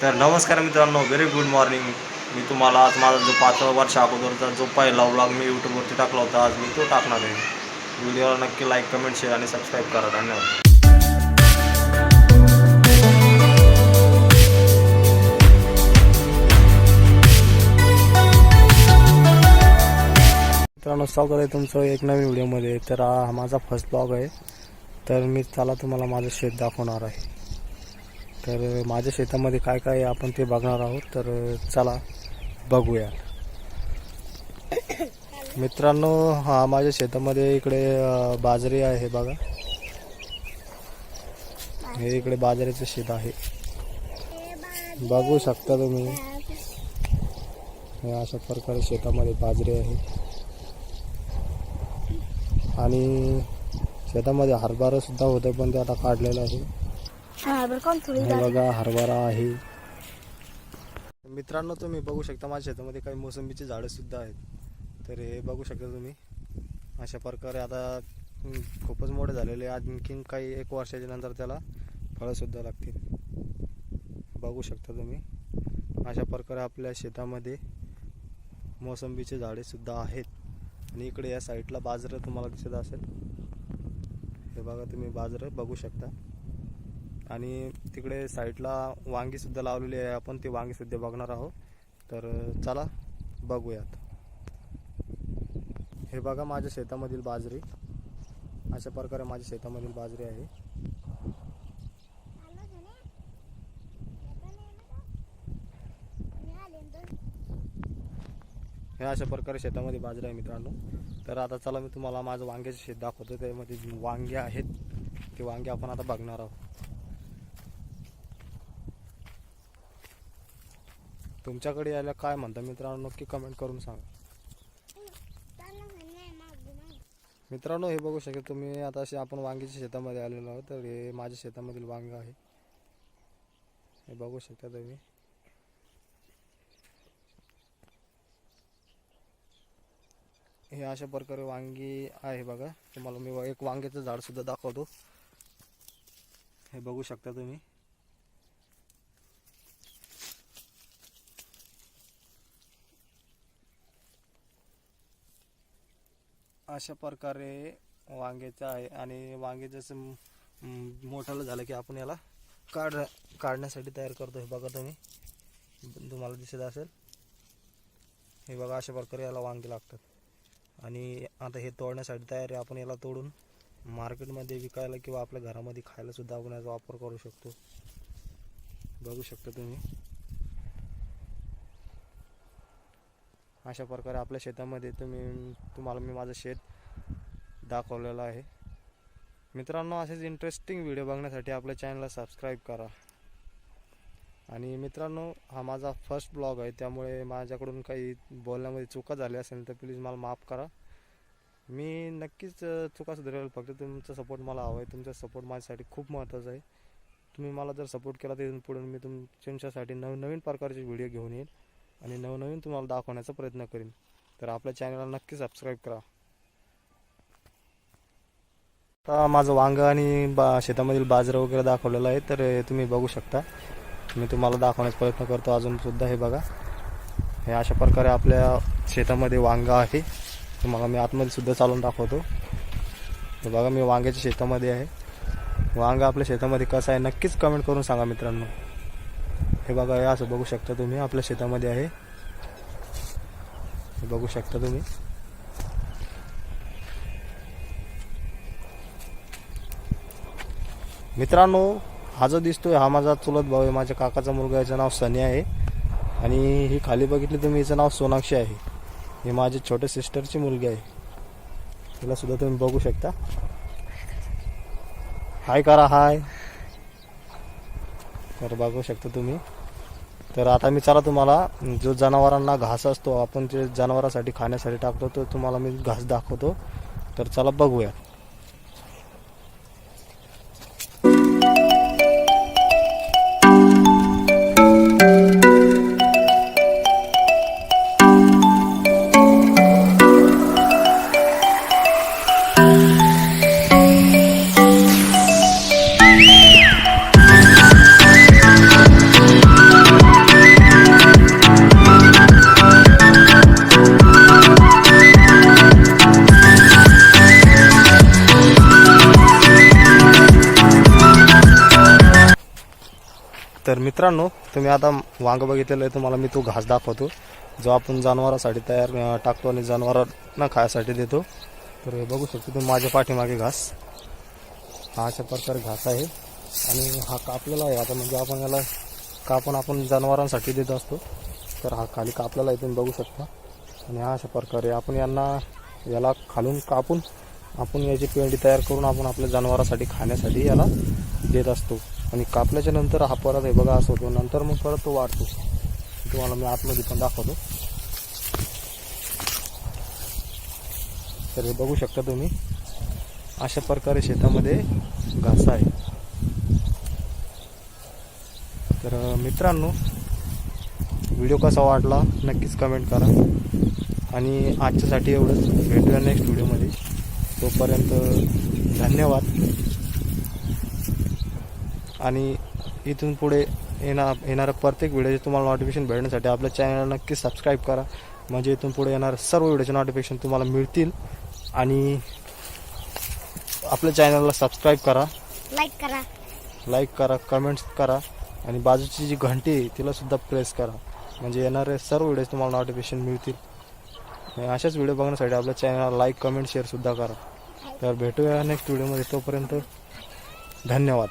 तर नमस्कार मित्रांनो, व्हेरी गुड मॉर्निंग. मी तुम्हाला आज माझा जो 5 वर्ष अगोदरचा जो पहिला व्लॉग मी यूट्यूबवरती टाकला होता, आज मी तो टाकणार आहे. व्हिडिओला नक्की लाईक, कमेंट, शेअर आणि सबस्क्राईब करा. धन्यवाद. मित्रांनो, स्वागत आहे तुमचं एक नवीन व्हिडिओमध्ये. तर हा माझा फर्स्ट ब्लॉग आहे. तर मी तुम्हाला माझं शेत दाखवणार आहे. तर माझ्या शेतामध्ये काय काय आहे आपण ते बघणार आहोत. तर चला बघूया. मित्रांनो, हा माझ्या शेतामध्ये इकडे बाजरी आहे बघा. हे इकडे बाजरीचं शेत आहे, बघू शकता तुम्ही. हे अशा प्रकारे शेतामध्ये बाजरी आहे आणि शेतामध्ये हरभरा सुद्धा होतं, पण ते आता काढलेलं आहे. हे बघा, हरभरा आहे. मित्रांनो, तुम्ही बघू शकता माझ्या शेतामध्ये काही मोसंबीची झाडं सुद्धा आहेत. तर हे बघू शकता तुम्ही. अशा प्रकारे आता खूपच मोठे झालेले, आणखीन काही 1 वर्षाच्या नंतर त्याला फळं सुद्धा लागतील. बघू शकता तुम्ही. अशा प्रकारे आपल्या शेतामध्ये मोसंबीचे झाडे सुद्धा आहेत. आणि इकडे या साईडला बाजरं तुम्हाला दिसत असेल. हे बघा तुम्ही, बाजरं बघू शकता. आणि तिकडे साईडला वांगी सुद्धा लावलेली आहे. आपण ते वांगी सुद्धा बघणार आहोत. तर चला बघूयात. हे बघा माझ्या शेतामधील बाजरी. अशा प्रकारे माझ्या शेतामधील बाजरी आहे. हे अशा प्रकारे शेतामध्ये बाजरी आहे मित्रांनो. तर आता चला मी तुम्हाला माझं वांग्याचे शेत दाखवतो. त्यामध्ये वांगे आहेत, ते वांगे आपण आता बघणार आहोत. तुमच्याकडे यायला काय म्हणता मित्रांनो, नक्की कमेंट करून सांगा. मित्रांनो, हे बघू शकता तुम्ही. आता आपण वांग्याच्या शेतामध्ये आलेलो आहोत. तर हे माझ्या शेतामधील वांग आहे. हे बघू शकता तुम्ही. हे अशा प्रकारे वांगी आहे बघा. तुम्हाला मी एक वांग्याचं झाड सुद्धा दाखवतो. हे बघू शकता तुम्ही. अशा प्रकारे वांग्याचं आहे. आणि वांगे जसं मोठं झालं की आपण याला काढण्यासाठी तयार करतो. हे बघा तुम्ही, तुम्हाला दिसत असेल. हे बघा, अशा प्रकारे याला वांगे लागतात. आणि आता हे तोडण्यासाठी तयार आहे. आपण याला तोडून मार्केटमध्ये विकायला किंवा आपल्या घरामध्ये खायला सुद्धा आपण याचा वापर करू शकतो. बघू शकता तुम्ही. अशा प्रकारे आपल्या शेतामध्ये तुम्हाला मी माझं शेत दाखवलेलं आहे. मित्रांनो, असेच इंटरेस्टिंग व्हिडिओ बघण्यासाठी आपल्या चॅनलला सबस्क्राईब करा. आणि मित्रांनो, हा माझा फर्स्ट ब्लॉग आहे, त्यामुळे माझ्याकडून काही बोलण्यामध्ये चुका झाल्या असेल तर प्लीज मला माफ करा. मी नक्कीच चुका सुधारेल. फक्त तुमचा सपोर्ट मला हवा आहे. तुमचा सपोर्ट माझ्यासाठी खूप महत्त्वाचा आहे. तुम्ही मला जर सपोर्ट केला तर इथून पुढे मी तुमच्यासाठी नवीन प्रकारचे व्हिडिओ घेऊन येईल आणि नवनवीन तुम्हाला दाखवण्याचा प्रयत्न करीन. तर आपल्या चॅनलला नक्की सबस्क्राईब करा. आता माझं वांग आणि शेतामधील बाजरं वगैरे दाखवलेलं आहे. तर तुम्ही बघू शकता. मी तुम्हाला दाखवण्याचा प्रयत्न करतो अजून सुद्धा. हे बघा, हे अशा प्रकारे आपल्या शेतामध्ये वांग आहे. तुम्हाला मी आतमध्ये सुद्धा चालून दाखवतो. हे बघा, मी वांग्याच्या शेतामध्ये आहे. वांग आपल्या शेतामध्ये कसं आहे नक्कीच कमेंट करून सांगा मित्रांनो. हे बघा, हे असं बघू शकता तुम्ही, आपल्या शेतामध्ये आहे. हे बघू शकता तुम्ही. मित्रांनो, हा जो दिसतोय हा माझा चुलत भाऊ आहे. माझ्या काकाचा मुलगा, याचं नाव सनी आहे. आणि ही खाली बघितली तुम्ही, हिचं नाव सोनाक्षी आहे. ही माझी छोट्या सिस्टरची मुलगी आहे. तिला सुद्धा तुम्ही बघू शकता. हाय करा, हाय. तर बघू शकता तुम्ही. तर आता मी चला तुम्हाला जो जनावरांना घास असतो आपण ते जनावरांसाठी खाण्यासाठी टाकतो, तो तुम्हाला मी घास दाखवतो. तर चला बघूया. तर मित्रांनो, तुम्ही आता वांग बघितलेलं आहे, तुम्हाला मी तो घास दाखवतो जो आपण जनावरांसाठी तयार टाकतो आणि जनावरांना खायसाठी देतो. तर हे बघू शकतो तुम्ही माझ्या पाठीमागे घास, हा अशा प्रकारे घास आहे आणि हा कापलेला आहे आता, म्हणजे आपण याला कापून आपण जनावरांसाठी देत असतो. तर हा खाली कापलेला आहे तुम्ही बघू शकता आणि हा अशा प्रकारे आपण याला खालून कापून आपण याची पेंडी तयार करून आपण आपल्या जनावरांसाठी खाण्यासाठी याला देत असतो. आणि कापल्याच्या नंतर हा परत हे बघा असं होतो, नंतर मग परत तो वाढतो. तुम्हाला मी आतमध्ये पण दाखवतो. तर हे बघू शकता तुम्ही, अशा प्रकारे शेतामध्ये घास आहे. तर मित्रांनो, व्हिडिओ कसा वाटला नक्कीच कमेंट करा आणि आजच्यासाठी एवढंच. भेटूया नेक्स्ट व्हिडिओमध्ये. तोपर्यंत धन्यवाद. आणि इथून पुढे येणाऱ्या प्रत्येक व्हिडिओचे तुम्हाला नोटिफिकेशन भेटण्यासाठी आपल्या चॅनलला नक्की सबस्क्राईब करा, म्हणजे इथून पुढे येणाऱ्या सर्व व्हिडिओचे नोटिफिकेशन तुम्हाला मिळतील. आणि आपल्या चॅनलला सबस्क्राईब करा, लाईक करा, कमेंट्स करा आणि बाजूची जी घंटी आहे तिला सुद्धा प्रेस करा, म्हणजे येणारे सर्व व्हिडिओ तुम्हाला नोटिफिकेशन मिळतील. आणि अशाच व्हिडिओ बघण्यासाठी आपल्या चॅनलला लाईक, कमेंट, शेअर सुद्धा करा. तर भेटूया नेक्स्ट व्हिडिओमध्ये. तोपर्यंत धन्यवाद.